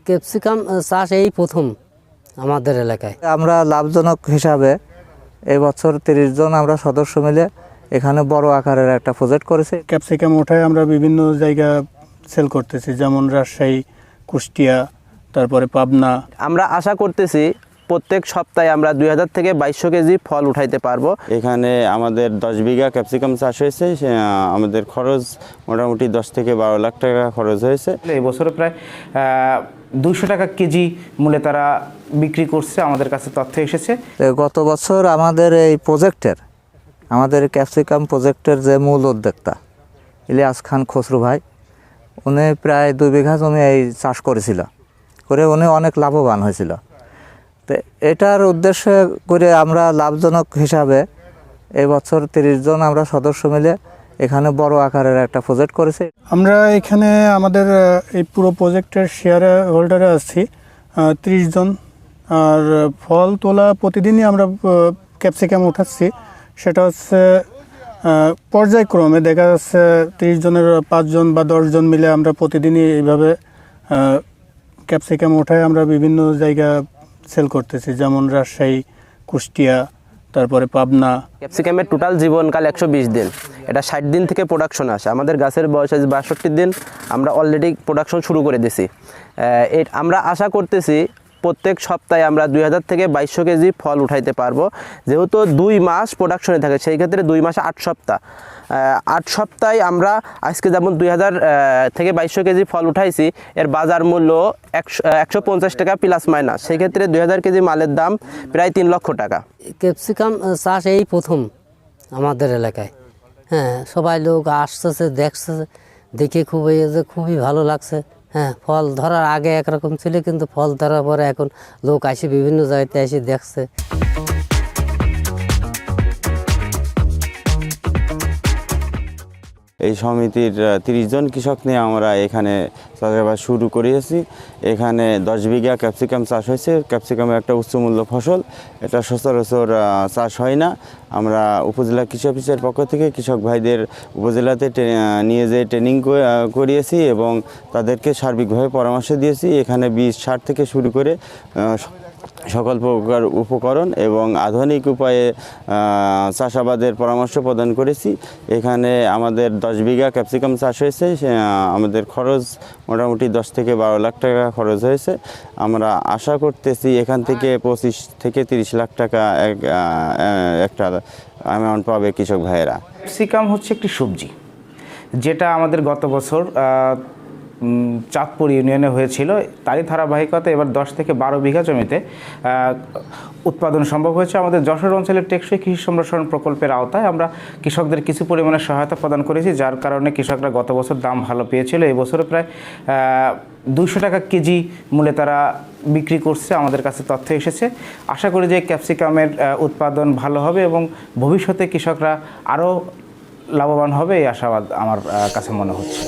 Capsicum চাষ এই প্রথম আমাদের এলাকায়। আমরা লাভজনক হিসাবে এই বছর 30 জন আমরা সদস্য মিলে এখানে বড় আকারের একটা প্রজেক্ট করেছি। ক্যাপসিকাম ওঠায় আমরা বিভিন্ন জায়গা সেল করতেছি, যেমন রাজশাহী, কুষ্টিয়া, তারপরে পাবনা। আমরা আশা করতেছি প্রত্যেক সপ্তাহে আমরা 2000 থেকে 2200 কেজি ফল উঠাইতে পারবো। এখানে আমাদের 10 বিঘা ক্যাপসিকাম চাষ হয়েছে। আমাদের খরচ মোটামুটি 10 থেকে 12 লাখ টাকা খরচ হয়েছে। এই বছরে প্রায় 200 টাকা কেজি মূল্যে তারা বিক্রি করছে, আমাদের কাছে তথ্য এসেছে। গত বছর আমাদের এই প্রজেক্টের আমাদের ক্যাপসিকাম প্রজেক্টের যে মূল উদ্যোক্তা ইলিয়াস খান খসরু ভাই, উনি প্রায় 2 বিঘা জমি এই চাষ করেছিল, করে উনি অনেক লাভবান হয়েছিল। তো এটার উদ্দেশ্য করে আমরা লাভজনক হিসাবে এই বছর 30 জন আমরা সদস্য মিলে এখানে বড় আকারের একটা প্রজেক্ট করেছি। আমরা এখানে আমাদের এই পুরো প্রজেক্টের শেয়ারে হোল্ডারে আছি 30 জন। আর ফল তোলা প্রতিদিনই আমরা ক্যাপসিকাম উঠাচ্ছি, সেটা হচ্ছে পর্যায়ক্রমে। দেখা যাচ্ছে 30 জনের 5 জন বা 10 জন মিলে আমরা প্রতিদিনই এইভাবে ক্যাপসিকাম ওঠায় আমরা বিভিন্ন জায়গা সেল করতেছি, যেমন রাজশাহী, কুষ্টিয়া, তারপরে পাবনা। ক্যাপসিকামের টোটাল জীবনকাল 120 দিন। এটা 60 দিন থেকে প্রোডাকশন আসে। আমাদের গাছের বয়স আছে 62 দিন। আমরা অলরেডি প্রোডাকশন শুরু করে দিছি। আমরা আশা করতেছি প্রত্যেক সপ্তাহে আমরা 2000 থেকে 2200 কেজি ফল উঠাইতে পারবো। যেহেতু 2 মাস প্রোডাকশনে থাকে, সেই ক্ষেত্রে 2 মাসে 8 সপ্তাহ। 8 সপ্তাহে আমরা আজকে যেমন 2000 থেকে 2200 কেজি ফল উঠাইছি, এর বাজার মূল্য 150 টাকা প্লাস মাইনাস। সেই ক্ষেত্রে 2000 কেজি মালের দাম প্রায় 3 লক্ষ টাকা। ক্যাপসিকাম চাষ এই প্রথম আমাদের এলাকায়। হ্যাঁ, সবাই লোক আসতেছে, দেখছে, দেখে খুবই ভালো লাগছে। হ্যাঁ, ফল ধরার আগে একরকম ছিল, কিন্তু ফল ধরার পরে এখন লোক আসে বিভিন্ন জায়গাতে এসে দেখছে। এই সমিতির 30 জন কৃষক নিয়ে আমরা এখানে চাষাবাদ শুরু করেছি। এখানে 10 বিঘা ক্যাপসিকাম চাষ হয়েছে। ক্যাপসিকামের একটা উচ্চমূল্য ফসল, এটা সচরাচর চাষ হয় না। আমরা উপজেলা কৃষি অফিসের পক্ষ থেকে কৃষক ভাইদের উপজেলাতে নিয়ে যেয়ে ট্রেনিং করিয়েছি এবং তাদেরকে সার্বিকভাবে পরামর্শ দিয়েছি। এখানে বীজ সার থেকে শুরু করে সকল প্রকার উপকরণ এবং আধুনিক উপায়ে চাষাবাদের পরামর্শ প্রদান করেছি। এখানে আমাদের 10 বিঘা ক্যাপসিকাম চাষ হয়েছে। আমাদের খরচ মোটামুটি 10 থেকে 12 লাখ টাকা খরচ হয়েছে। আমরা আশা করতেছি এখান থেকে 25 থেকে 30 লাখ টাকা একটা অ্যামাউন্ট পাবে কৃষক ভাইয়েরা। ক্যাপসিকাম হচ্ছে একটি সবজি, যেটা আমাদের গত বছর চাঁদপুর ইউনিয়নে হয়েছিল। তারই ধারাবাহিকতা এবার 10 থেকে 12 বিঘা জমিতে উৎপাদন সম্ভব হয়েছে। আমাদের যশোর অঞ্চলের টেকসই কৃষি সম্প্রসারণ প্রকল্পের আওতায় আমরা কৃষকদের কিছু পরিমাণে সহায়তা প্রদান করেছি, যার কারণে কৃষকরা গত বছর দাম ভালো পেয়েছিল। এই বছরে প্রায় 200 টাকা কেজি মূল্যে তারা বিক্রি করছে, আমাদের কাছে তথ্য এসেছে। আশা করি যে ক্যাপসিকামের উৎপাদন ভালো হবে এবং ভবিষ্যতে কৃষকরা আরও লাভবান হবে, এই আশাবাদ আমার কাছে মনে হচ্ছে।